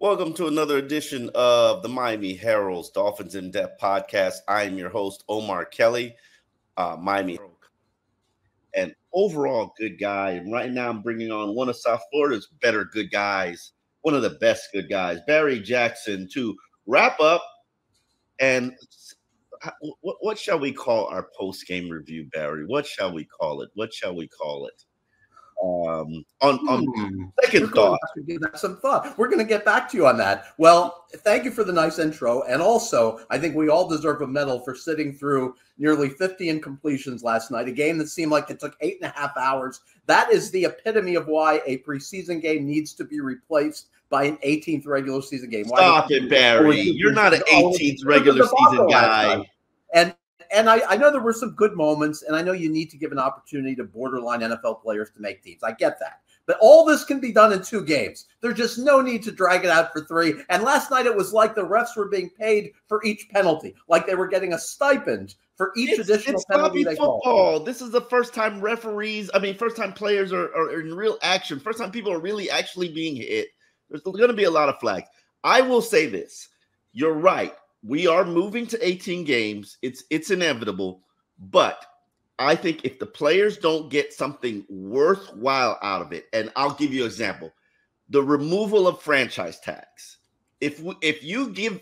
Welcome to another edition of the Miami Herald's Dolphins In Depth podcast. I am your host, Omar Kelly, Miami Herald, an overall good guy. And right now I'm bringing on one of South Florida's better good guys, one of the best good guys, Barry Jackson, to wrap up. And what shall we call our post-game review, Barry? What shall we call it? On second thought, give that some thought. We're going to get back to you on that. Well, thank you for the nice intro. And also, I think we all deserve a medal for sitting through nearly 50 incompletions last night, a game that seemed like it took 8.5 hours. That is the epitome of why a preseason game needs to be replaced by an 18th regular season game. Stop it, Barry. You're not an 18th regular season guy. And I know there were some good moments, and I know you need to give an opportunity to borderline NFL players to make teams. I get that. But all this can be done in 2 games. There's just no need to drag it out for 3. And last night it was like the refs were being paid for each penalty, like they were getting a stipend for each additional penalty they called. Football. This is the first time first time players are in real action. First time people are really actually being hit. There's going to be a lot of flags. I will say this. You're right. We are moving to 18 games. It's inevitable. But I think if the players don't get something worthwhile out of it, and I'll give you an example, the removal of franchise tags. If the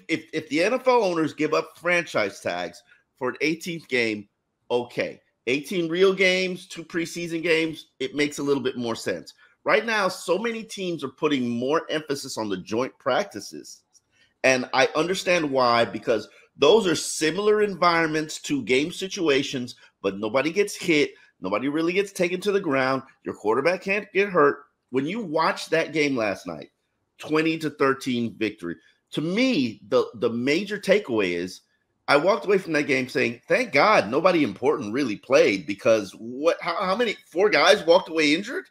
NFL owners give up franchise tags for an 18th game, okay. 18 real games, 2 preseason games, it makes a little bit more sense. Right now, so many teams are putting more emphasis on the joint practices. And I understand why, because those are similar environments to game situations, but nobody gets hit. Nobody really gets taken to the ground. Your quarterback can't get hurt. When you watch that game last night, 20-13 victory, to me, the major takeaway is I walked away from that game saying, thank God nobody important really played, because how many 4 guys walked away injured?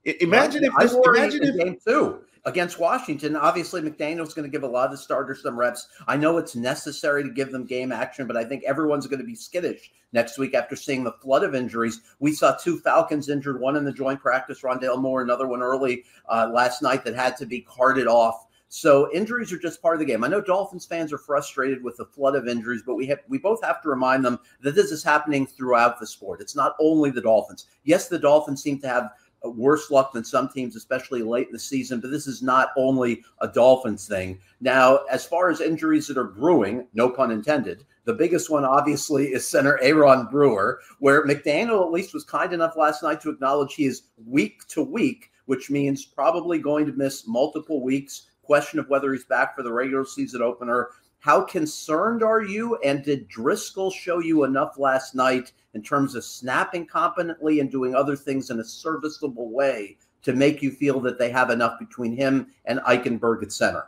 Imagine if game 2 against Washington. Obviously, McDaniel's going to give a lot of the starters some reps. I know it's necessary to give them game action, but I think everyone's going to be skittish next week after seeing the flood of injuries. We saw 2 Falcons injured, one in the joint practice, Rondale Moore, another one early last night that had to be carted off. So injuries are just part of the game. I know Dolphins fans are frustrated with the flood of injuries, but we both have to remind them that this is happening throughout the sport. It's not only the Dolphins. Yes, the Dolphins seem to have worse luck than some teams, especially late in the season, but this is not only a Dolphins thing. Now, as far as injuries that are brewing, no pun intended, the biggest one obviously is center Aaron Brewer, where McDaniel at least was kind enough last night to acknowledge he is week to week, which means probably going to miss multiple weeks. Question of whether he's back for the regular season opener. How concerned are you? And did Driscoll show you enough last night in terms of snapping competently and doing other things in a serviceable way to make you feel that they have enough between him and Eichenberg at center?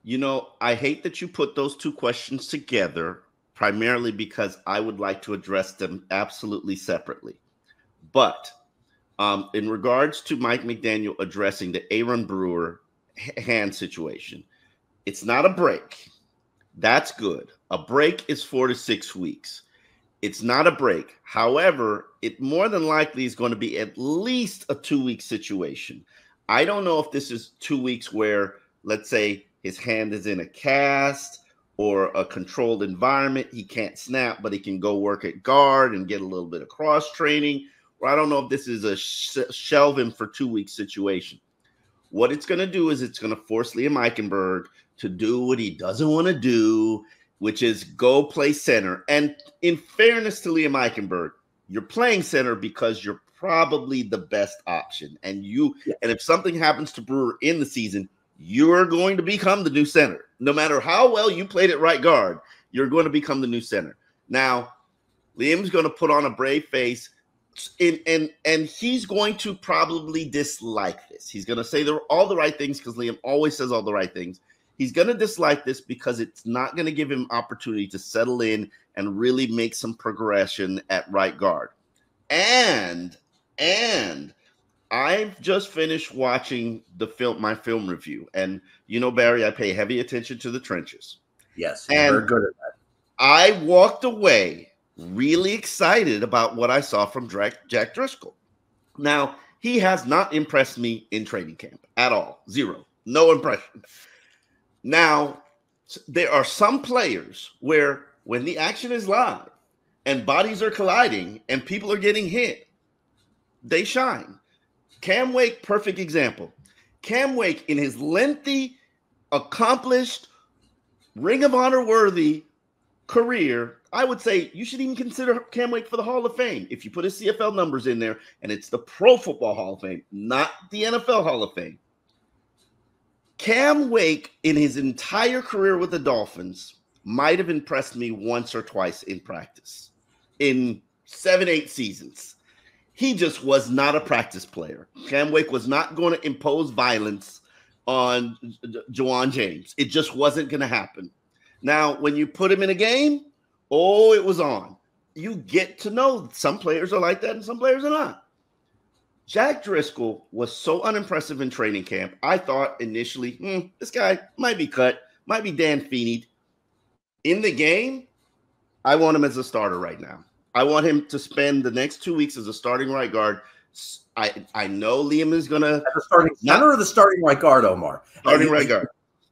You know, I hate that you put those 2 questions together, primarily because I would like to address them absolutely separately. But in regards to Mike McDaniel addressing the Aaron Brewer hand situation, it's not a break. That's good. A break is 4 to 6 weeks. It's not a break. However, it more than likely is going to be at least a 2-week situation. I don't know if this is 2 weeks where, let's say, his hand is in a cast or a controlled environment. He can't snap, but he can go work at guard and get a little bit of cross training. Or I don't know if this is a shelve him for 2-week situation. What it's going to do is it's going to force Liam Eichenberg to do what he doesn't want to do, which is go play center. And in fairness to Liam Eichenberg, you're playing center because you're probably the best option. And if something happens to Brewer in the season, you're going to become the new center. No matter how well you played at right guard, you're going to become the new center. Now, Liam's going to put on a brave face, and he's going to probably dislike this. He's going to say all the right things because Liam always says all the right things. He's going to dislike this because it's not going to give him opportunity to settle in and really make some progression at right guard. And I've just finished watching my film review. And, you know, Barry, I pay heavy attention to the trenches. Yes, and you're good at that. I walked away really excited about what I saw from Jack Driscoll. Now, he has not impressed me in training camp at all. 0. No impression. Now, there are some players where when the action is live and bodies are colliding and people are getting hit, they shine. Cam Wake, perfect example. Cam Wake, in his lengthy, accomplished, Ring of Honor worthy career, I would say you should even consider Cam Wake for the Hall of Fame. If you put his CFL numbers in there, and it's the Pro Football Hall of Fame, not the NFL Hall of Fame. Cam Wake, in his entire career with the Dolphins, might have impressed me once or twice in practice in 7-8 seasons. He just was not a practice player. Cam Wake was not going to impose violence on Juwan James. It just wasn't going to happen. Now, when you put him in a game, it was on. You get to know some players are like that and some players are not. Jack Driscoll was so unimpressive in training camp. I thought initially, this guy might be cut, might be Dan Feeney'd. In the game, I want him as a starter right now. I want him to spend the next 2 weeks as a starting right guard. I know Liam is going to – the starting center or the starting right guard, Omar? Starting right guard.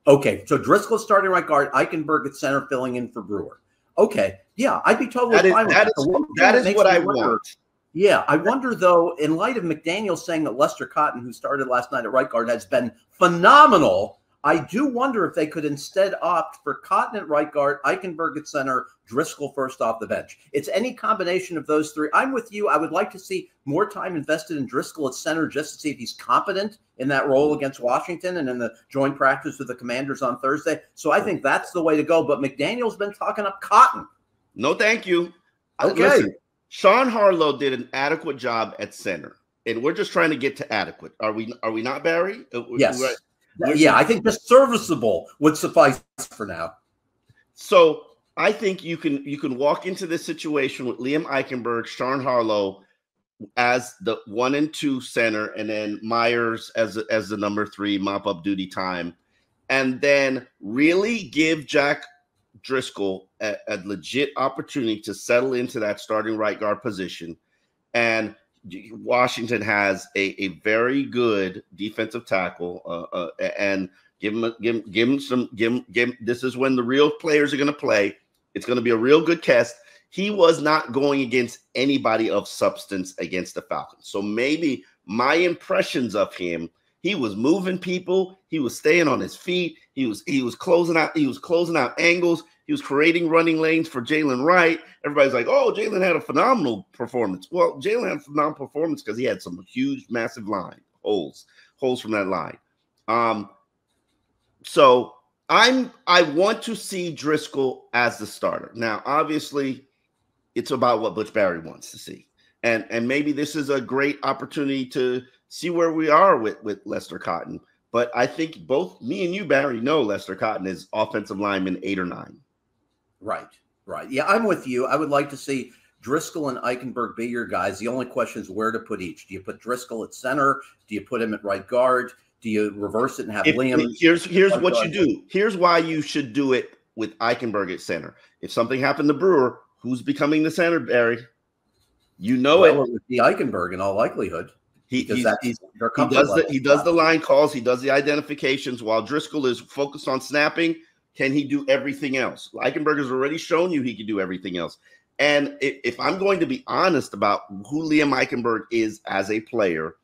Okay, so Driscoll starting right guard, Eichenberg at center filling in for Brewer. Okay, yeah, I'd be totally fine with that. That is what I want. Yeah, I wonder, though, in light of McDaniel saying that Lester Cotton, who started last night at right guard, has been phenomenal, I do wonder if they could instead opt for Cotton at right guard, Eichenberg at center, Driscoll first off the bench. It's any combination of those three. I'm with you. I would like to see more time invested in Driscoll at center just to see if he's competent in that role against Washington and in the joint practice with the Commanders on Thursday. So I think that's the way to go. But McDaniel's been talking up Cotton. No, thank you. Okay. Listen, Sean Harlow did an adequate job at center, and we're just trying to get to adequate. Are we not, Barry? Yes. I think just serviceable would suffice for now. So I think you can walk into this situation with Liam Eichenberg, Sean Harlow as the 1 and 2 center, and then Myers as the number 3 mop up duty time, and then really give Jack Driscoll a legit opportunity to settle into that starting right guard position. And Washington has a very good defensive tackle, and give him some. This is when the real players are going to play. It's going to be a real good test. He was not going against anybody of substance against the Falcons. So maybe my impressions of him, he was moving people. He was staying on his feet. He was closing out. He was closing out angles. He was creating running lanes for Jalen Wright. Everybody's like, "Oh, Jalen had a phenomenal performance." Well, Jalen had a phenomenal performance because he had some huge, massive holes from that line. So I want to see Driscoll as the starter. Now, obviously, it's about what Butch Barry wants to see, and maybe this is a great opportunity to see where we are with Lester Cotton. But I think both me and you, Barry, know Lester Cotton is offensive lineman 8 or 9. Right. Yeah, I'm with you. I would like to see Driscoll and Eichenberg be your guys. The only question is where to put each. Do you put Driscoll at center? Do you put him at right guard? Do you reverse it and have Liam? Here's what you do. Here's why you should do it with Eichenberg at center. If something happened to Brewer, who's becoming the center, Barry? You know it. It would be Eichenberg in all likelihood. He does the line calls. He does the identifications while Driscoll is focused on snapping. Can he do everything else? Eichenberg has already shown you he can do everything else. And if I'm going to be honest about who Liam Eichenberg is as a player,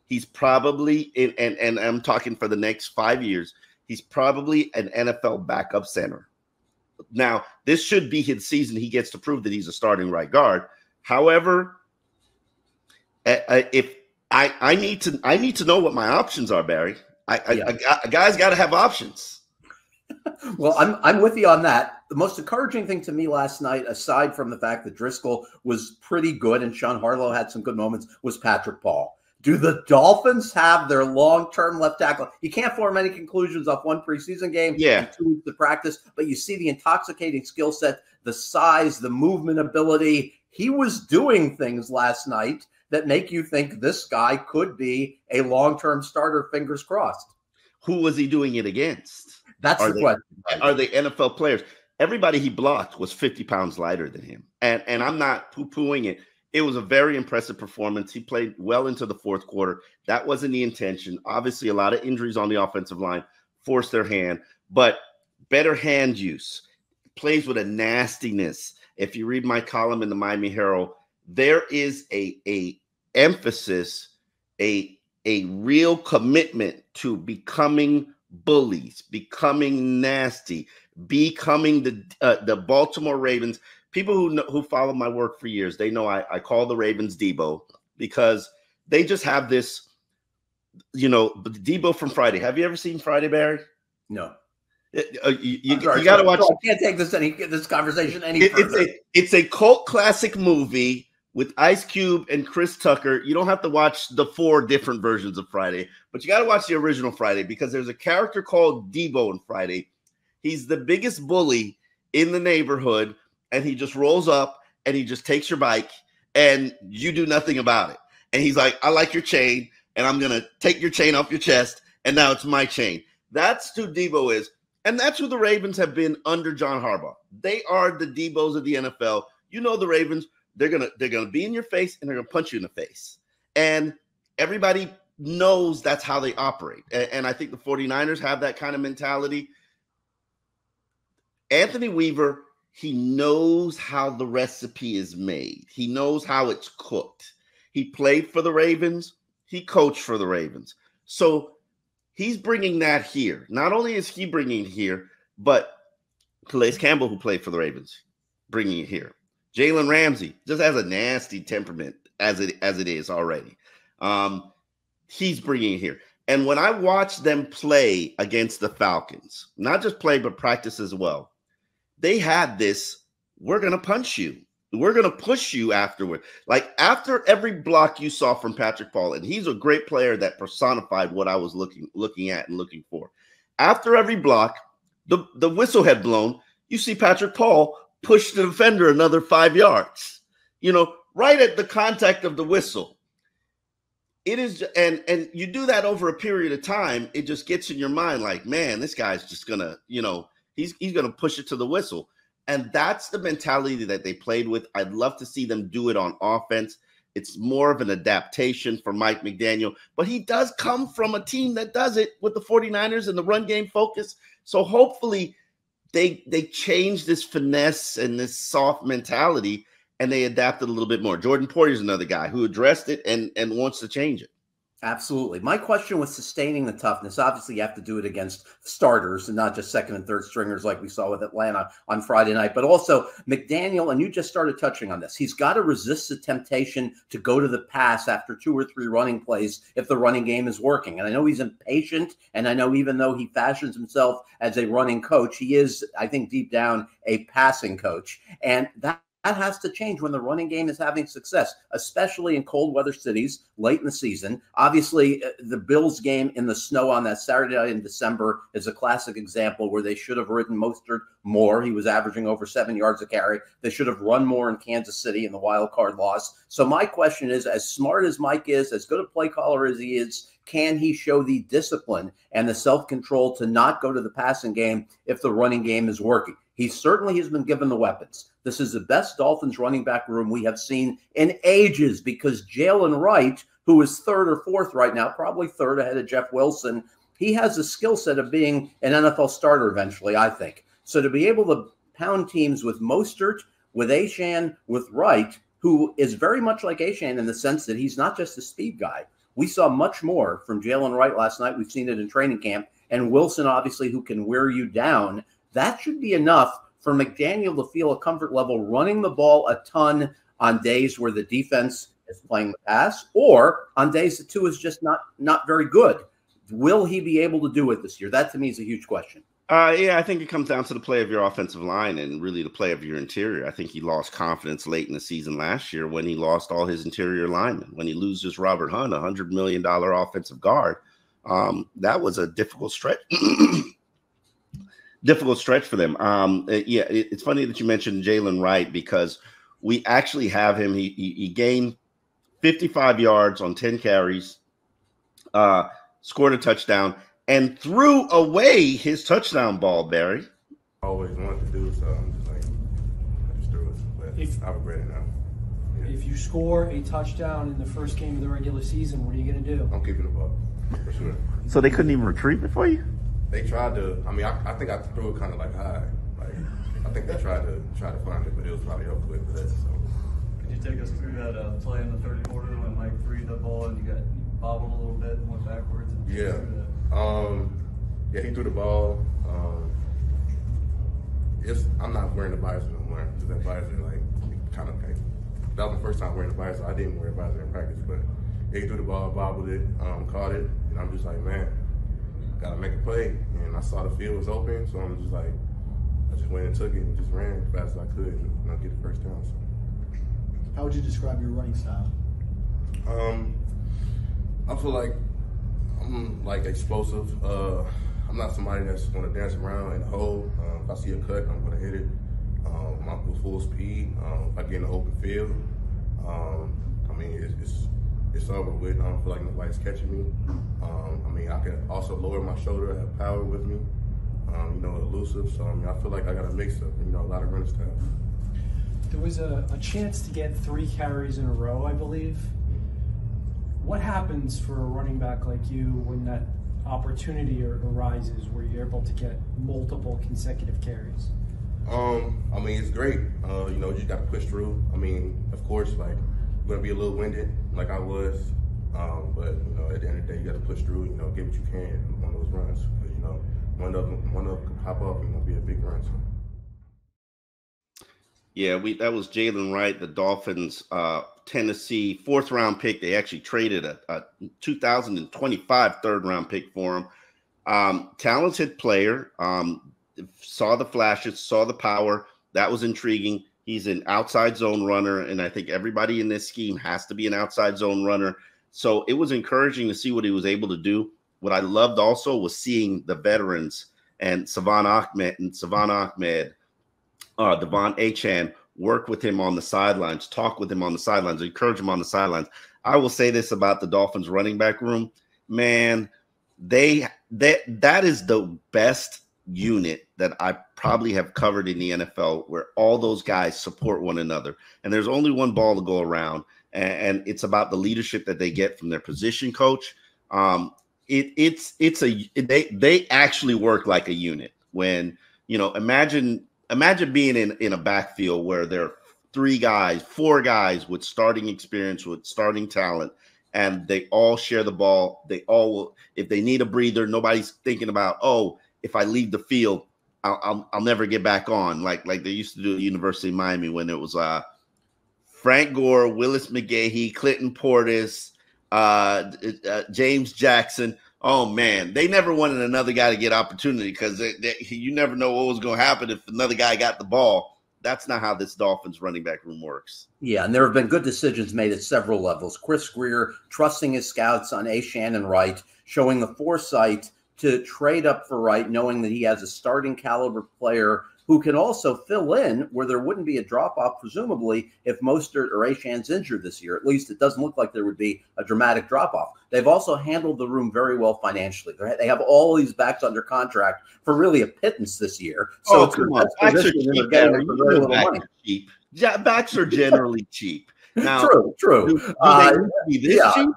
he's probably and I'm talking for the next 5 years, he's probably an NFL backup center. Now, this should be his season. He gets to prove that he's a starting right guard. However, if I need to know what my options are, Barry. A guy's got to have options. Well, I'm with you on that. The most encouraging thing to me last night, aside from the fact that Driscoll was pretty good and Sean Harlow had some good moments, was Patrick Paul. Do the Dolphins have their long-term left tackle? You can't form any conclusions off one preseason game and 2 weeks of practice, but you see the intoxicating skill set, the size, the movement ability. He was doing things last night that make you think this guy could be a long-term starter, fingers crossed. Who was he doing it against? That's the question. Are they NFL players? Everybody he blocked was 50 pounds lighter than him. And I'm not poo-pooing it. It was a very impressive performance. He played well into the fourth quarter. That wasn't the intention. Obviously, a lot of injuries on the offensive line forced their hand, but better hand use. Plays with a nastiness. If you read my column in the Miami Herald, there is a emphasis, a real commitment to becoming bullies, becoming nasty, becoming the Baltimore Ravens. People who follow my work for years, they know I call the Ravens Debo, because they just have this, Debo from Friday. Have you ever seen Friday, Barry? No. You got to watch. I can't take this conversation any further. It's a cult classic movie with Ice Cube and Chris Tucker. You don't have to watch the 4 different versions of Friday, but you got to watch the original Friday, because there's a character called Debo in Friday. He's the biggest bully in the neighborhood, and he just rolls up and he just takes your bike and you do nothing about it. And he's like, I like your chain, and I'm going to take your chain off your chest, and now it's my chain. That's who Debo is. And that's who the Ravens have been under John Harbaugh. They are the Debos of the NFL. The Ravens, they're gonna be in your face, and they're gonna punch you in the face. And everybody knows that's how they operate. And I think the 49ers have that kind of mentality. Anthony Weaver, he knows how the recipe is made. He knows how it's cooked. He played for the Ravens. He coached for the Ravens. So he's bringing that here. Not only is he bringing it here, but Calais Campbell, who played for the Ravens, bringing it here. Jalen Ramsey just has a nasty temperament as it is already. He's bringing it here. And when I watch them play against the Falcons, not just play, but practice as well, they had this, we're going to punch you. We're going to push you afterward. Like, after every block you saw from Patrick Paul, and he's a great player that personified what I was looking at and looking for. After every block, the whistle had blown. You see Patrick Paul push the defender another 5 yards, right at the contact of the whistle. It is, and you do that over a period of time, it just gets in your mind like, man, this guy's just going to, he's going to push it to the whistle. And that's the mentality that they played with. I'd love to see them do it on offense. It's more of an adaptation for Mike McDaniel, but he does come from a team that does it with the 49ers and the run game focus. So hopefully they change this finesse and this soft mentality, and they adapted a little bit more. Jordan Poyer is another guy who addressed it and wants to change it. Absolutely. My question was sustaining the toughness. Obviously, you have to do it against starters and not just second and third stringers like we saw with Atlanta on Friday night. But also McDaniel, and you just started touching on this, he's got to resist the temptation to go to the pass after 2 or 3 running plays if the running game is working. And I know he's impatient, and I know even though he fashions himself as a running coach, he is, I think, deep down a passing coach. And that has to change when the running game is having success, especially in cold weather cities late in the season. Obviously, the Bills game in the snow on that Saturday night in December is a classic example where they should have ridden Mostert more. He was averaging over 7 yards a carry. They should have run more in Kansas City in the wild card loss. So my question is, as smart as Mike is, as good a play caller as he is, can he show the discipline and the self-control to not go to the passing game if the running game is working? He certainly has been given the weapons. This is the best Dolphins running back room we have seen in ages, because Jalen Wright, who is 3rd or 4th right now, probably 3rd ahead of Jeff Wilson, he has the skill set of being an NFL starter eventually, I think. So to be able to pound teams with Mostert, with Achane, with Wright, who is very much like Achane in the sense that he's not just a speed guy. We saw much more from Jalen Wright last night. We've seen it in training camp. And Wilson, obviously, who can wear you down. That should be enough for McDaniel to feel a comfort level running the ball a ton on days where the defense is playing the pass, or on days that Tua is just not very good. Will he be able to do it this year? That, to me, is a huge question. Yeah, I think it comes down to the play of your offensive line and really the play of your interior. I think he lost confidence late in the season last year when he lost all his interior linemen. When he loses Robert Hunt, $100 million offensive guard, that was a difficult stretch. Difficult stretch for them. It's funny that you mentioned Jalen Wright, because we actually have him. He gained 55 yards on 10 carries, scored a touchdown, and threw away his touchdown ball, Barry. I always wanted to do, so I'm just like, I just threw it. But I regret it now. If you score a touchdown in the first game of the regular season, what are you going to do? I'm keeping the ball, for sure. So they couldn't even retrieve it for you? They tried to. I mean, I think I threw it kind of like high. Like I think they tried to find it, but it was probably up quick for that. So. Could you take us through that play in the third quarter when Mike freed the ball and you got bobbled a little bit and went backwards? And yeah. Yeah, he threw the ball. I'm not wearing the visor no more. Because that visor, like, kind of like, that was the first time wearing the visor. I didn't wear a visor in practice, but he threw the ball, bobbled it, caught it, and I'm just like, man, gotta make a play. And I saw the field was open, so I'm just like, I just went and took it and just ran as fast as I could and get the first down. So. How would you describe your running style? I feel like I'm like explosive. I'm not somebody that's going to dance around in the hole. If I see a cut, I'm going to hit it. I'm with full speed. If I get in the open field, I mean, it's over with. I don't feel like nobody's catching me. I mean, I can also lower my shoulder, have power with me. Elusive. So I mean, I feel like I got a mix of a lot of running styles. There was a chance to get 3 carries in a row, I believe. What happens for a running back like you when that opportunity arises where you're able to get multiple consecutive carries? I mean, it's great. You just got to push through. I mean, of course, like, you're going to be a little winded like I was. But, at the end of the day, you got to push through, get what you can on those runs. Because, one of them could pop up and be a big run. So. Yeah, that was Jalen Wright, the Dolphins, Tennessee 4th-round pick. They actually traded a 2025 3rd-round pick for him. Talented player, saw the flashes, saw the power. That was intriguing. He's an outside zone runner, and I think everybody in this scheme has to be an outside zone runner. So it was encouraging to see what he was able to do. What I loved also was seeing the veterans and Devon Achane work with him on the sidelines, talk with him on the sidelines, encourage him on the sidelines. I will say this about the Dolphins running back room, man, that is the best unit that I probably have covered in the NFL, where all those guys support one another. And there's only one ball to go around, and it's about the leadership that they get from their position coach. They actually work like a unit. When, imagine being in a backfield where there are 4 guys with starting experience, with starting talent, and they all share the ball. They all will, if they need a breather, nobody's thinking about, oh, if I leave the field, I'll never get back on, like they used to do at the University of Miami when it was Frank Gore, Willis McGahee, Clinton Portis, James Jackson. Oh, man, they never wanted another guy to get opportunity because you never know what was going to happen if another guy got the ball. That's not how this Dolphins running back room works. Yeah, and there have been good decisions made at several levels. Chris Greer trusting his scouts on Achane and Wright, showing the foresight to trade up for Wright, knowing that he has a starting caliber player who can also fill in where there wouldn't be a drop-off, presumably, if Mostert or Achane's injured this year. At least it doesn't look like there would be a dramatic drop-off. They've also handled the room very well financially. They have all these backs under contract for really a pittance this year. So come on. Backs are cheap. Cheap. Backs are generally cheap. Now, True. Do they need to be this cheap?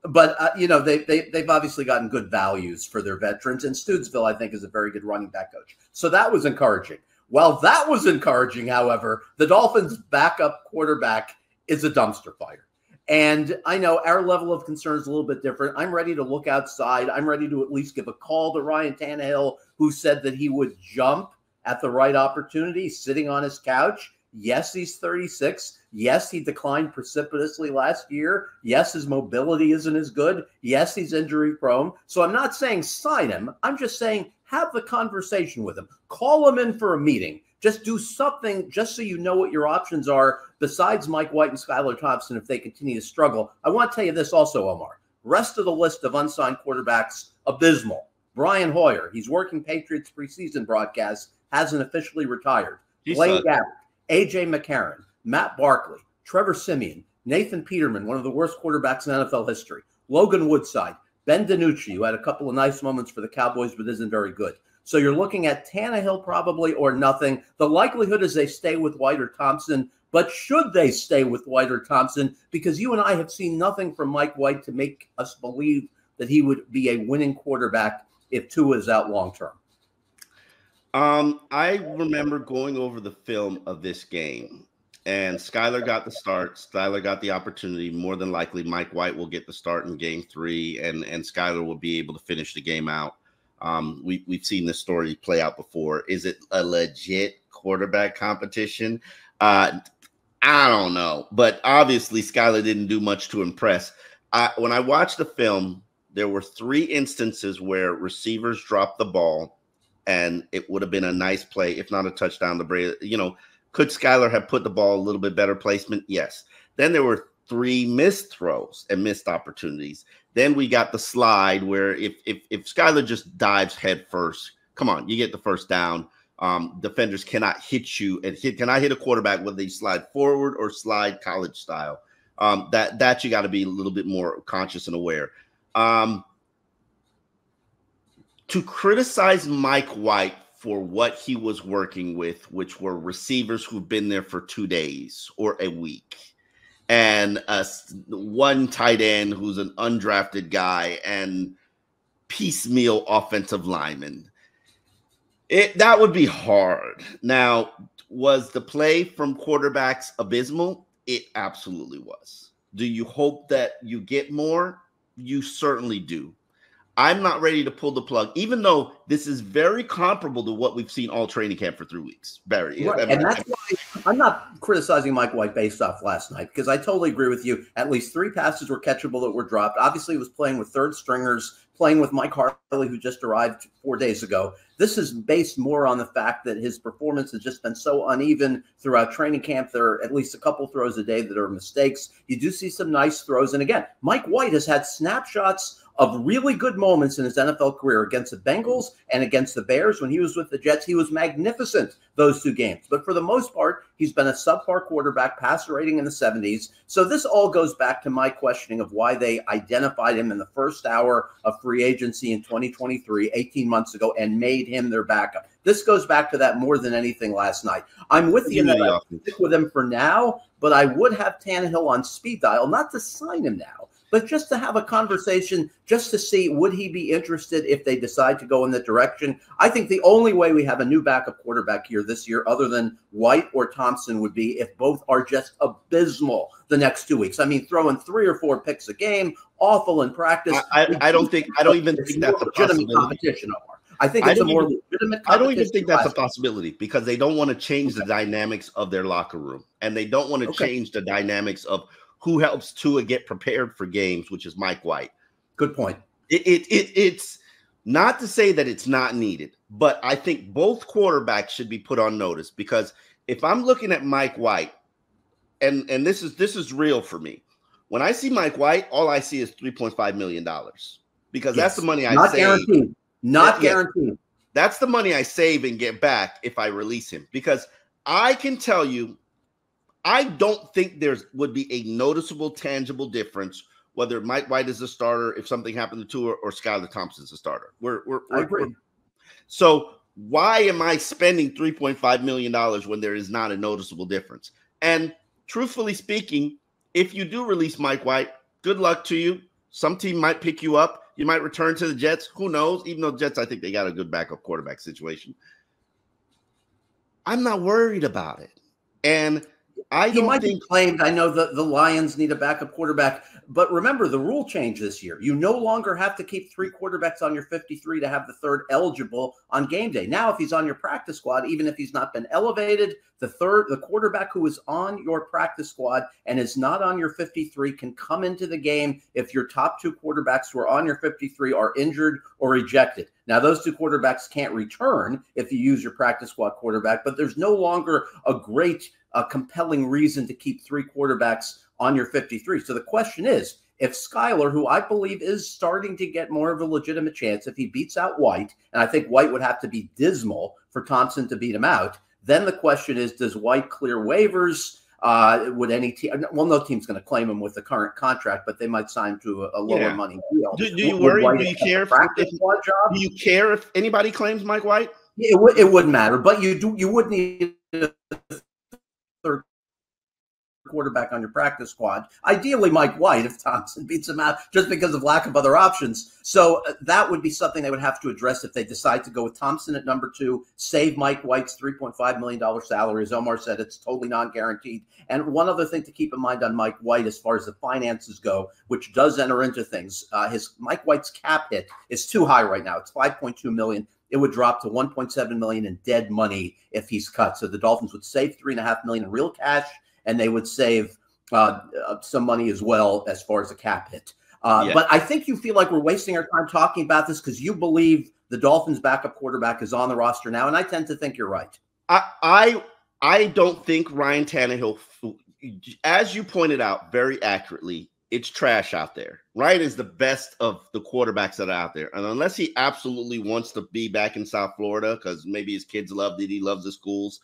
But, they've obviously gotten good values for their veterans. And Studesville, I think, is a very good running back coach. So that was encouraging. While that was encouraging, however, the Dolphins' backup quarterback is a dumpster fire. And I know our level of concern is a little bit different. I'm ready to look outside. I'm ready to at least give a call to Ryan Tannehill, who said that he would jump at the right opportunity, sitting on his couch. Yes, he's 36. Yes, he declined precipitously last year. Yes, his mobility isn't as good. Yes, he's injury prone. So I'm not saying sign him. I'm just saying have the conversation with him. Call him in for a meeting. Just do something just so you know what your options are besides Mike White and Skylar Thompson if they continue to struggle. I want to tell you this also, Omar. Rest of the list of unsigned quarterbacks, abysmal. Brian Hoyer, he's working Patriots preseason broadcasts, hasn't officially retired. Blaine Gabbert, A.J. McCarron, Matt Barkley, Trevor Siemian, Nathan Peterman, one of the worst quarterbacks in NFL history, Logan Woodside, Ben DiNucci, who had a couple of nice moments for the Cowboys but isn't very good. So you're looking at Tannehill probably or nothing. The likelihood is they stay with White or Thompson But should they stay with White or Thompson? Because you and I have seen nothing from Mike White to make us believe that he would be a winning quarterback if Tua is out long term. I remember going over the film of this game, and Skyler got the start. Skyler got the opportunity. More than likely, Mike White will get the start in game 3, and Skyler will be able to finish the game out. We've seen this story play out before. Is it a legit quarterback competition? I don't know, but obviously Skyler didn't do much to impress. When I watched the film, there were 3 instances where receivers dropped the ball, and it would have been a nice play, if not a touchdown. Could Skyler have put the ball a little bit better placement? Yes. Then there were 3 missed throws and missed opportunities. Then we got the slide where if Skyler just dives head first, come on, you get the first down. Defenders cannot hit you cannot hit a quarterback whether they slide forward or slide college style. That you got to be a little bit more conscious and aware. To criticize Mike White for what he was working with, which were receivers who've been there for 2 days or a week, and one tight end who's an undrafted guy, and piecemeal offensive linemen, that would be hard. Now, was the play from quarterbacks abysmal? It absolutely was. Do you hope that you get more? You certainly do. I'm not ready to pull the plug, even though this is very comparable to what we've seen all training camp for 3 weeks. Barry. Right. And that's why I'm not criticizing Mike White based off last night, because I totally agree with you. At least 3 passes were catchable that were dropped. Obviously, he was playing with third stringers, playing with Mike Harley, who just arrived 4 days ago. This is based more on the fact that his performance has just been so uneven throughout training camp. There are at least a couple throws a day that are mistakes. You do see some nice throws. And again, Mike White has had snapshots of really good moments in his NFL career against the Bengals and against the Bears. When he was with the Jets, he was magnificent those 2 games. But for the most part, he's been a subpar quarterback, passer rating in the 70s. So this all goes back to my questioning of why they identified him in the first hour of free agency in 2023, 18 months ago, and made him their backup. This goes back to that more than anything last night. I'm with you that I stick with him for now, but I would have Tannehill on speed dial, not to sign him now, but just to have a conversation, just to see would he be interested if they decide to go in that direction. I think the only way we have a new backup quarterback here this year, other than White or Thompson, would be if both are just abysmal the next 2 weeks. I mean, throwing 3 or 4 picks a game, awful in practice. I don't even think that's a possibility. Competition, Omar. I think it's a more legitimate competition. I don't even think that's a possibility, because they don't want to change the dynamics of their locker room, and they don't want to change the dynamics of who helps Tua get prepared for games, which is Mike White. Good point. It's not to say that it's not needed, but I think both quarterbacks should be put on notice, because if I'm looking at Mike White, and this is real for me, when I see Mike White, all I see is $3.5 million, because that's the money I save. Not guaranteed. That's the money I save and get back if I release him, because I can tell you, I don't think there would be a noticeable, tangible difference whether Mike White is a starter, if something happened to Tua, or Skylar Thompson's a starter. I agree. So why am I spending $3.5 million when there is not a noticeable difference? And truthfully speaking, if you do release Mike White, good luck to you. Some team might pick you up. You might return to the Jets. Who knows? Even though the Jets, I think they got a good backup quarterback situation. I'm not worried about it. And he might be claimed. I know the Lions need a backup quarterback, but remember the rule change this year. You no longer have to keep 3 quarterbacks on your 53 to have the 3rd eligible on game day. Now, if he's on your practice squad, even if he's not been elevated, the quarterback who is on your practice squad and is not on your 53 can come into the game if your top 2 quarterbacks who are on your 53 are injured or ejected. Now, those 2 quarterbacks can't return if you use your practice squad quarterback, but there's no longer a great compelling reason to keep 3 quarterbacks on your 53. So the question is, if Skyler, who I believe is starting to get more of a legitimate chance, if he beats out White, and I think White would have to be dismal for Thompson to beat him out, then the question is, does White clear waivers? Would any team? Well, no team's going to claim him with the current contract, but they might sign to a lower money deal. Do you worry? Do you care? Do you care if anybody claims Mike White? It wouldn't matter, but you would need a 3rd quarterback on your practice squad. Ideally, Mike White, if Thompson beats him out, just because of lack of other options. So that would be something they would have to address if they decide to go with Thompson at number 2, save Mike White's $3.5 million salary. As Omar said, it's totally non-guaranteed. And one other thing to keep in mind on Mike White, as far as the finances go, which does enter into things, Mike White's cap hit is too high right now. It's $5.2 million. It would drop to $1.7 million in dead money if he's cut. So the Dolphins would save $3.5 million in real cash, and they would save some money as well as far as the cap hit. But I think you feel like we're wasting our time talking about this because you believe the Dolphins' backup quarterback is on the roster now, and I tend to think you're right. I don't think Ryan Tannehill, as you pointed out very accurately, it's trash out there. Ryan is the best of the quarterbacks that are out there. And unless he absolutely wants to be back in South Florida because maybe his kids loved it, he loves the schools,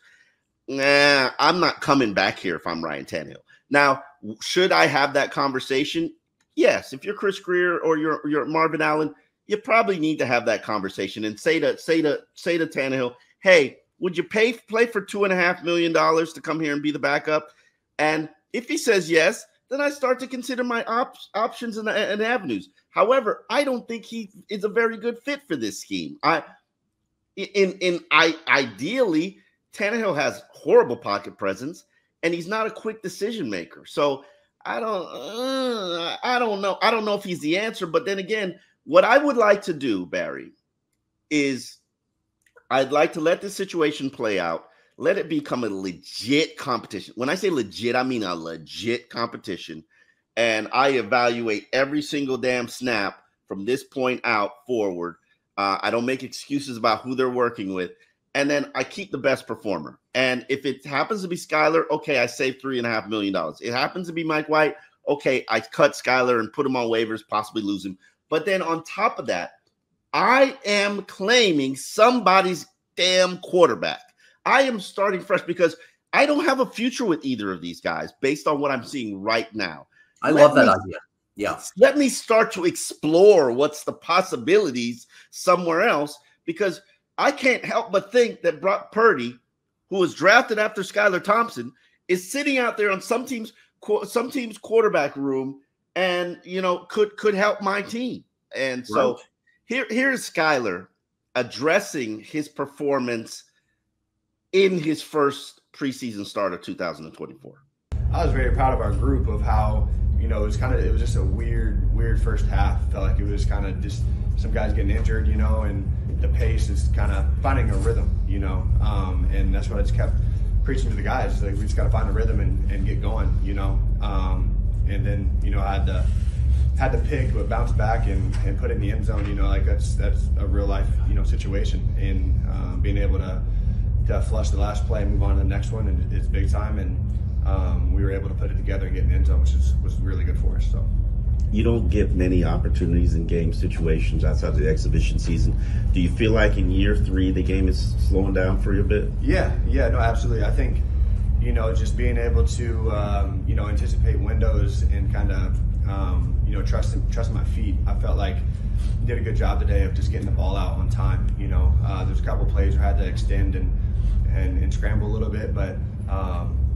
I'm not coming back here if I'm Ryan Tannehill. Now, should I have that conversation? Yes. If you're Chris Greer or you're Marvin Allen, you probably need to have that conversation and say to Tannehill, hey, would you play for $2.5 million to come here and be the backup? And if he says yes, then I start to consider my options and avenues. However, I don't think he is a very good fit for this scheme. Ideally, Tannehill has horrible pocket presence, and he's not a quick decision maker. So I don't know. I don't know if he's the answer. But then again, what I would like to do, Barry, is I'd like to let this situation play out. Let it become a legit competition. When I say legit, I mean a legit competition. And I evaluate every single damn snap from this point out forward. I don't make excuses about who they're working with. And then I keep the best performer. And if it happens to be Skyler, okay, I save $3.5 million. It happens to be Mike White, okay, I cut Skyler and put him on waivers, possibly lose him. But then on top of that, I am claiming somebody's damn quarterback. I am starting fresh because I don't have a future with either of these guys based on what I'm seeing right now. I love that idea. Yeah. Let me start to explore what's the possibilities somewhere else, because I can't help but think that Brock Purdy, who was drafted after Skylar Thompson, is sitting out there on some team's quarterback room and, could help my team. And so here's Skylar addressing his performance in his first preseason start of 2024. I was very proud of our group of how, it was just a weird first half. Felt like it was kind of just some guys getting injured, and the pace is kind of finding a rhythm, and that's what I just kept preaching to the guys. Like, we just got to find a rhythm and get going, and then, I had to pick, but bounce back and put it in the end zone, that's a real life, situation. And being able to flush the last play and move on to the next one, and it's big time. And we were able to put it together and get in the end zone, which was really good for us. So you don't get many opportunities in game situations outside of the exhibition season. Do you feel like in year 3 the game is slowing down for you a bit? Yeah, no, absolutely. I think just being able to anticipate windows and kind of trust my feet. I felt like I did a good job today of just getting the ball out on time. There's a couple plays where I had to extend and scramble a little bit, but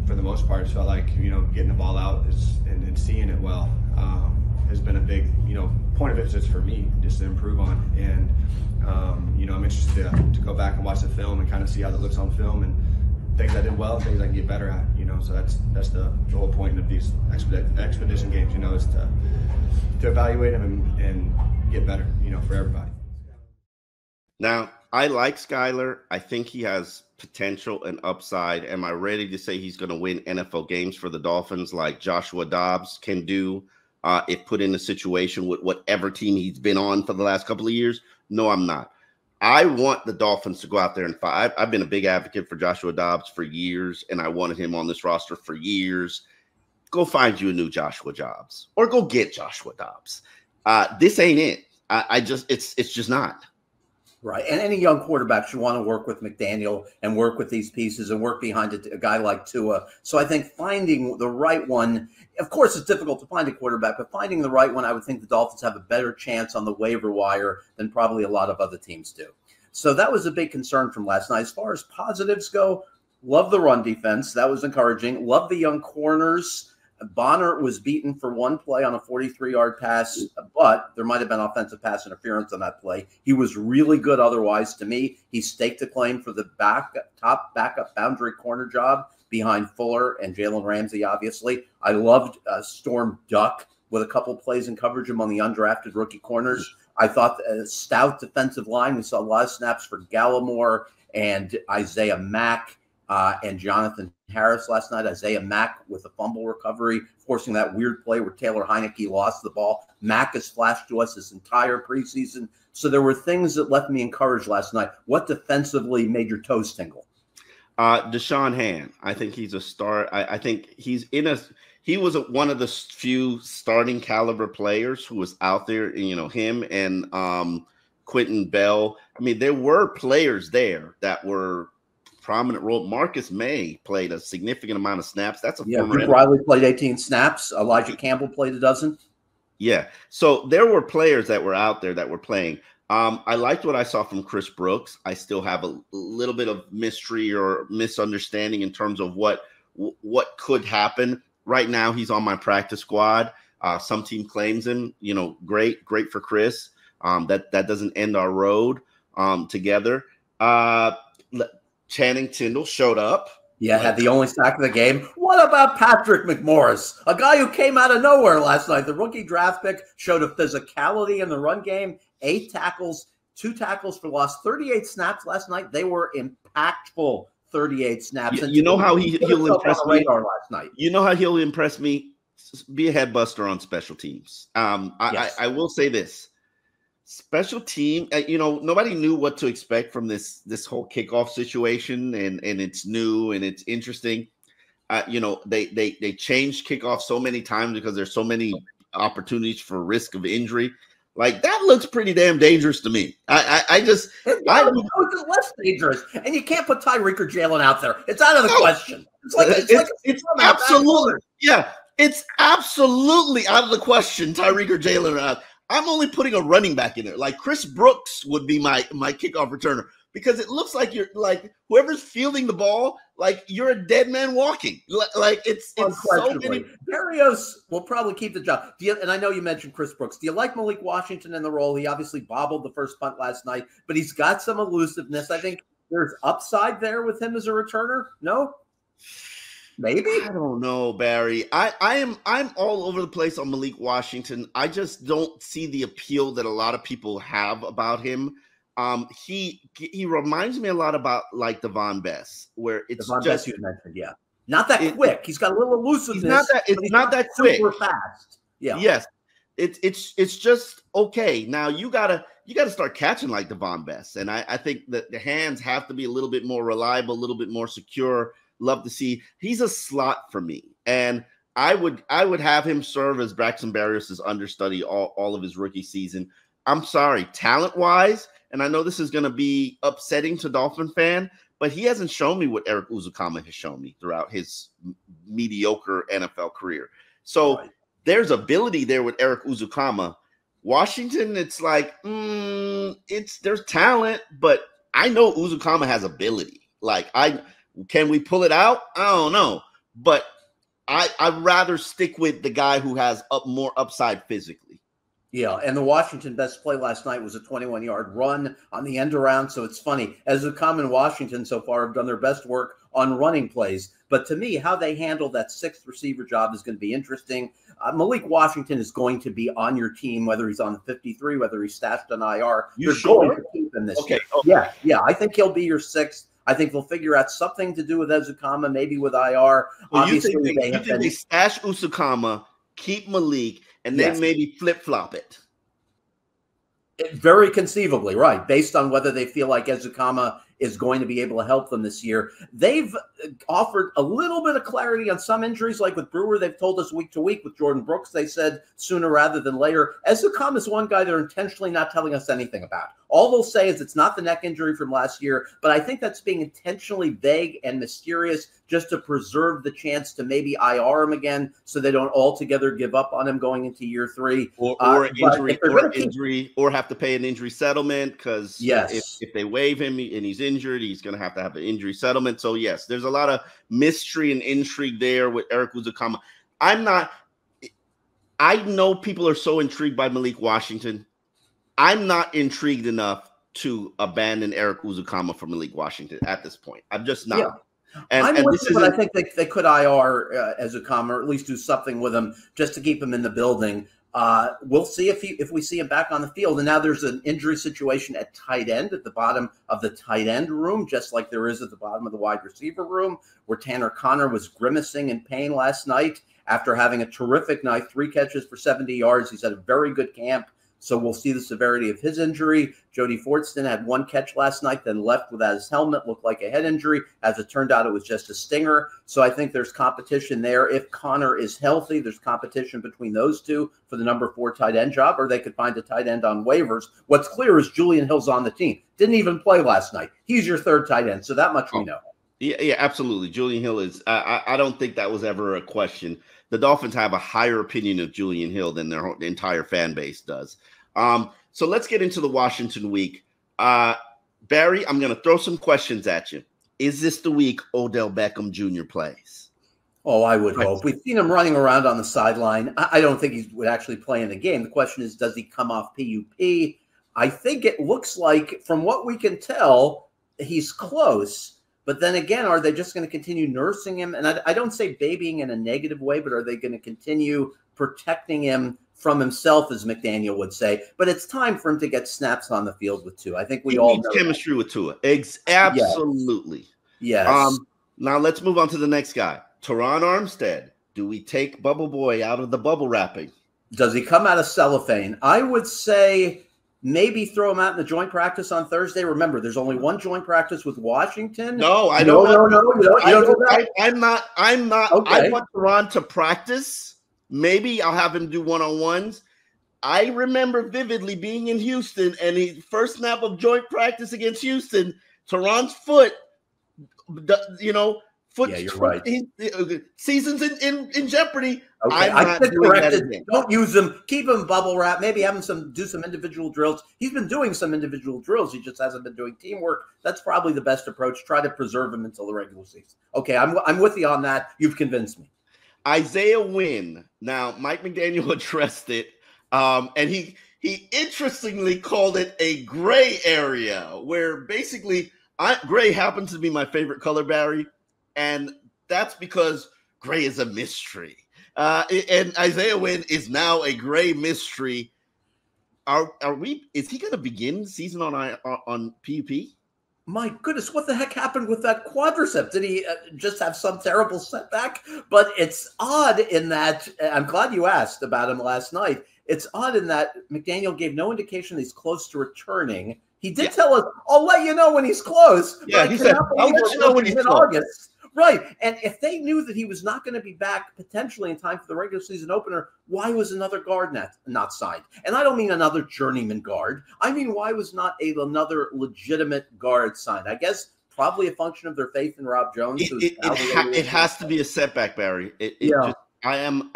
for the most part, it felt like getting the ball out and seeing it well has been a big point of emphasis for me, just to improve on. And I'm interested to go back and watch the film and kind of see how it looks on film and things I did well and things I can get better at. So that's the whole point of these expedition games. Is to evaluate them and get better. For everybody. Now, I like Skyler. I think he has potential and upside. Am I ready to say he's going to win NFL games for the Dolphins like Joshua Dobbs can do if put in a situation with whatever team he's been on for the last couple of years? No, I'm not. I want the Dolphins to go out there and fight. I've been a big advocate for Joshua Dobbs for years, and I wanted him on this roster for years. Go find you a new Joshua Dobbs, or go get Joshua Dobbs. This ain't it. It's just not. Right. And any young quarterback should want to work with McDaniel and work with these pieces and work behind a guy like Tua. So I think finding the right one, of course, it's difficult to find a quarterback, but finding the right one, I would think the Dolphins have a better chance on the waiver wire than probably a lot of other teams do. So that was a big concern from last night. As far as positives go, Love the run defense. That was encouraging. Love the young corners. Bonner was beaten for one play on a 43-yard pass, but there might have been offensive pass interference on that play. He was really good otherwise. To me, he staked a claim for the top backup boundary corner job behind Fuller and Jalen Ramsey, obviously. I loved Storm Duck with a couple plays in coverage among the undrafted rookie corners. I thought a stout defensive line. We saw a lot of snaps for Gallimore and Isaiah Mack. And Jonathan Harris last night. Isaiah Mack with a fumble recovery, forcing that weird play where Taylor Heineke lost the ball. Mack has flashed to us this entire preseason. So there were things that left me encouraged last night. What defensively made your toes tingle? Deshaun Hand. I think he's a star. I think he was one of the few starting caliber players who was out there. Him and Quentin Bell. I mean, there were players there that were prominent role. Marcus May played a significant amount of snaps. That's Rick Riley played 18 snaps. Elijah Campbell played a dozen. Yeah. So there were players that were out there that were playing. I liked what I saw from Chris Brooks. I still have a little bit of mystery or misunderstanding in terms of what could happen. Right now, he's on my practice squad. Some team claims him. Great for Chris. That doesn't end our road together. Channing Tindall showed up. Yeah, had the only sack of the game. What about Patrick McMorris, a guy who came out of nowhere last night? The rookie draft pick showed a physicality in the run game, 8 tackles, 2 tackles for loss, 38 snaps last night. They were impactful 38 snaps. You know how he'll impress me last night. You know how he'll impress me? Be a head buster on special teams. Yes. I will say this. Special team, nobody knew what to expect from this whole kickoff situation, and it's new and it's interesting. They changed kickoff so many times because there's so many opportunities for risk of injury. Like, that looks pretty damn dangerous to me. It's less dangerous, and you can't put Tyreek or Jalen out there. It's out of the question. It's absolutely, yeah, it's absolutely out of the question. Tyreek or Jalen are out. I'm only putting a running back in there. Like, Chris Brooks would be my kickoff returner, because it looks like you're like, whoever's fielding the ball, like, you're a dead man walking. Like, it's so many. Berrios will probably keep the job. And I know you mentioned Chris Brooks. Do you like Malik Washington in the role? He obviously bobbled the first punt last night, but he's got some elusiveness. I think there's upside there with him as a returner. No? Maybe. I don't know, Barry. I'm all over the place on Malik Washington. I just don't see the appeal that a lot of people have about him. He reminds me a lot about like Devon Best, where it's Devon just Best you mentioned, yeah. Not that quick. He's got a little elusiveness. It's not that quick. Super fast. Yeah. Yes. It's just okay. Now you gotta start catching like Devon Best. And I think that the hands have to be a little bit more reliable, a little bit more secure. Love to see. He's a slot for me, and I would have him serve as Braxton Berrios' understudy all of his rookie season. I'm sorry, talent-wise, and I know this is going to be upsetting to Dolphin fan, but he hasn't shown me what Eric Uzukama has shown me throughout his mediocre NFL career. So there's ability there with Eric Uzukama. Washington, it's like, there's talent, but I know Uzukama has ability. Can we pull it out? I don't know. But I'd rather stick with the guy who has more upside physically. Yeah, and the Washington best play last night was a 21-yard run on the end around. So it's funny, as a common Washington so far have done their best work on running plays. But to me, how they handle that 6th receiver job is going to be interesting. Malik Washington is going to be on your team, whether he's on the 53, whether he's stashed on IR. You're going to keep him this year. Okay. Yeah, I think he'll be your 6th. I think they'll figure out something to do with Uzukama, maybe with IR. Well, Obviously, you think they stash Uzukama, keep Malik, and then maybe flip-flop it? Very conceivably, right, based on whether they feel like Uzukama is going to be able to help them this year. They've offered a little bit of clarity on some injuries, like with Brewer. They've told us week to week. With Jordan Brooks, they said sooner rather than later. Uzukama is one guy they're intentionally not telling us anything about. All they'll say is it's not the neck injury from last year, but I think that's being intentionally vague and mysterious just to preserve the chance to maybe IR him again so they don't altogether give up on him going into year 3. Or injury, or have to pay an injury settlement because if they waive him and he's injured. He's going to have an injury settlement. So, yes, there's a lot of mystery and intrigue there with Eric Uzukama. I know people are so intrigued by Malik Washington. I'm not intrigued enough to abandon Eric Uzukama for Malik Washington at this point. I'm just not. Yeah. I'm with you, but I think they could IR Uzukama, or at least do something with him just to keep him in the building. We'll see if we see him back on the field. And now there's an injury situation at tight end at the bottom of the tight end room, just like there is at the bottom of the wide receiver room, where Tanner Conner was grimacing in pain last night after having a terrific night, 3 catches for 70 yards. He's had a very good camp. So we'll see the severity of his injury. Jody Fortson had 1 catch last night, then left without his helmet, looked like a head injury. As it turned out, it was just a stinger. So I think there's competition there. If Connor is healthy, there's competition between those two for the number 4 tight end job, or they could find a tight end on waivers. What's clear is Julian Hill's on the team. Didn't even play last night. He's your 3rd tight end, so that much we know. Yeah, absolutely. Julian Hill is I don't think that was ever a question. The Dolphins have a higher opinion of Julian Hill than their entire fan base does. So let's get into the Washington week. Barry, I'm going to throw some questions at you. Is this the week Odell Beckham Jr. plays? Oh, I would hope. We've seen him running around on the sideline. I don't think he would actually play in the game. The question is, does he come off PUP? I think it looks like, from what we can tell, he's close. But then again, are they just going to continue nursing him? And I don't say babying in a negative way, but are they going to continue protecting him from himself, as McDaniel would say? But it's time for him to get snaps on the field with Tua. I think we all know chemistry with Tua. Absolutely. Yes. Now let's move on to the next guy. Teron Armstead. Do we take Bubble Boy out of the bubble wrapping? Does he come out of cellophane? I would say maybe throw him out in the joint practice on Thursday. Remember, there's only 1 joint practice with Washington. No, I don't. No. I'm not. Okay. I want Teron to practice. Maybe I'll have him do one-on-ones. I remember vividly being in Houston, and the first snap of joint practice against Houston, Teron's foot, Yeah, you're right. Season's in jeopardy. Okay, I said corrected. Don't use him. Keep him bubble wrap. Maybe have him do some individual drills. He's been doing some individual drills. He just hasn't been doing teamwork. That's probably the best approach. Try to preserve him until the regular season. Okay, I'm with you on that. You've convinced me. Isaiah Wynn. Now, Mike McDaniel addressed it, and he interestingly called it a gray area, where basically gray happens to be my favorite color, Barry, and that's because gray is a mystery. And Isaiah Wynn is now a gray mystery. Is he going to begin the season on PUP? My goodness, what the heck happened with that quadricep? Did he just have some terrible setback? But it's odd in that, I'm glad you asked about him last night. It's odd in that McDaniel gave no indication he's close to returning. He did tell us, I'll let you know when he's close. Yeah, he said, I'll let you know when he's close. August. Right. And if they knew that he was not going to be back potentially in time for the regular season opener, why was another guard not signed? And I don't mean another journeyman guard. I mean, why was not another legitimate guard signed? I guess probably a function of their faith in Rob Jones. It has to be a setback, Barry. I'm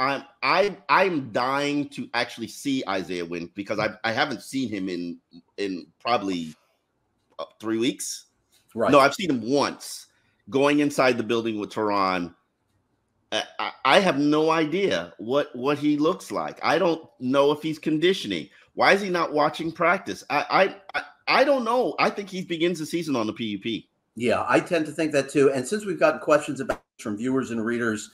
dying to actually see Isaiah Wynn, because I haven't seen him in probably 3 weeks. Right. No, I've seen him once. Going inside the building with Teron, I have no idea what he looks like. I don't know if he's conditioning. Why is he not watching practice? I don't know. I think he begins the season on the PUP. Yeah, I tend to think that too. And since we've gotten questions about from viewers and readers,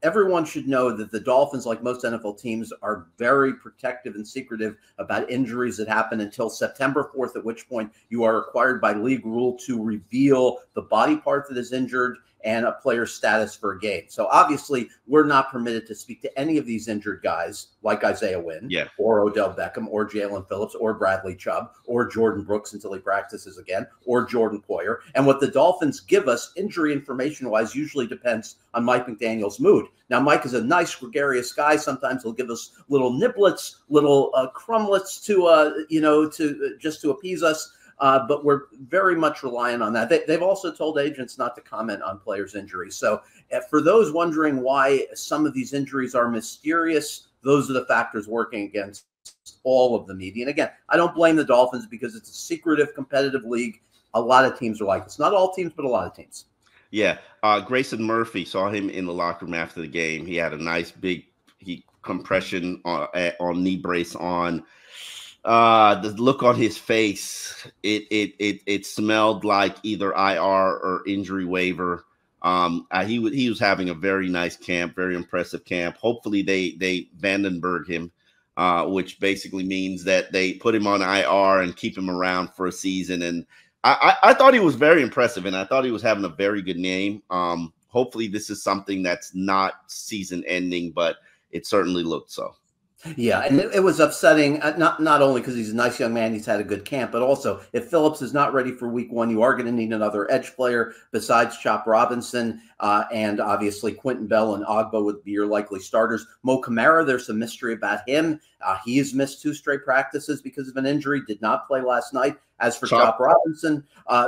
everyone should know that the Dolphins, like most NFL teams, are very protective and secretive about injuries that happen until September 4th, at which point you are required by league rule to reveal the body part that is injured and a player's status for a game. So obviously we're not permitted to speak to any of these injured guys like Isaiah Wynn or Odell Beckham or Jalen Phillips or Bradley Chubb or Jordan Brooks until he practices again, or Jordan Poyer. And what the Dolphins give us injury information-wise usually depends on Mike McDaniel's mood. Now, Mike is a nice, gregarious guy. Sometimes he'll give us little niblets, little crumblets just to appease us. But we're very much reliant on that. They've also told agents not to comment on players' injuries. So for those wondering why some of these injuries are mysterious, those are the factors working against all of the media. And again, I don't blame the Dolphins, because it's a secretive, competitive league. A lot of teams are like this. Not all teams, but a lot of teams. Yeah. Grayson Murphy, saw him in the locker room after the game. He had a nice big compression on knee brace on. The look on his face, it smelled like either IR or injury waiver. He was having a very nice camp, very impressive camp. Hopefully they Vandenberg him, which basically means that they put him on IR and keep him around for a season. And I thought he was very impressive, and I thought he was having a very good game. Hopefully this is something that's not season ending, but it certainly looked so. Yeah, and it was upsetting, not only because he's a nice young man, he's had a good camp, but also if Phillips is not ready for week 1, you are going to need another edge player besides Chop Robinson, and obviously Quentin Bell and Ogba would be your likely starters. Mo Camara, there's some mystery about him. He has missed 2 straight practices because of an injury, did not play last night. As for Chop Robinson,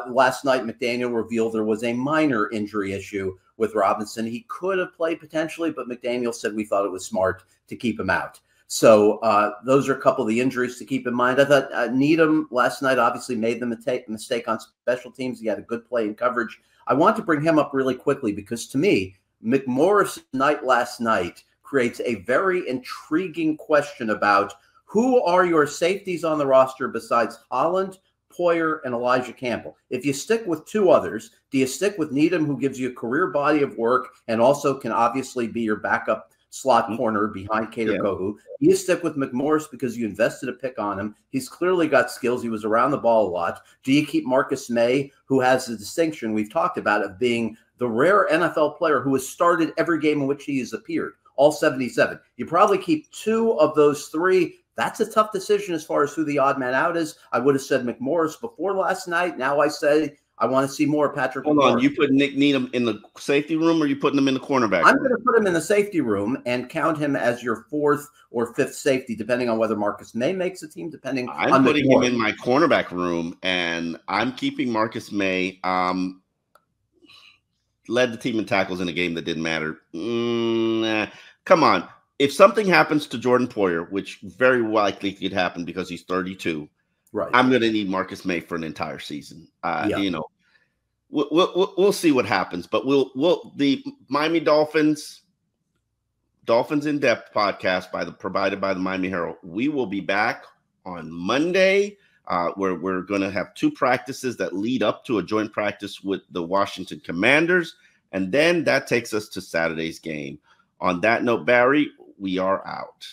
last night McDaniel revealed there was a minor injury issue with Robinson. He could have played potentially, but McDaniel said we thought it was smart to keep him out. So those are a couple of the injuries to keep in mind. I thought Needham last night obviously made the mistake on special teams. He had a good play in coverage. I want to bring him up really quickly because to me, McMorris' night last night creates a very intriguing question about who are your safeties on the roster besides Holland, Poyer, and Elijah Campbell. If you stick with 2 others, do you stick with Needham, who gives you a career body of work and also can obviously be your backup slot corner behind Kader Kohu? You stick with McMorris because you invested a pick on him. He's clearly got skills. He was around the ball a lot. Do you keep Marcus May, who has the distinction we've talked about of being the rare NFL player who has started every game in which he has appeared, all 77? You probably keep 2 of those 3. That's a tough decision as far as who the odd man out is. I would have said McMorris before last night. Now I say I want to see more Patrick. Hold on, you put Nick Needham in the safety room, or you putting him in the cornerback? I'm going to put him in the safety room and count him as your 4th or 5th safety, depending on whether Marcus May makes the team. Depending, I'm putting him in my cornerback room, and I'm keeping Marcus May. Led the team in tackles in a game that didn't matter. Come on, if something happens to Jordan Poyer, which very likely could happen because he's 32. Right. I'm going to need Marcus May for an entire season. You know, we'll see what happens, but the Miami Dolphins In Depth podcast provided by the Miami Herald. We will be back on Monday, where we're going to have 2 practices that lead up to a joint practice with the Washington Commanders, and then that takes us to Saturday's game. On that note, Barry, we are out.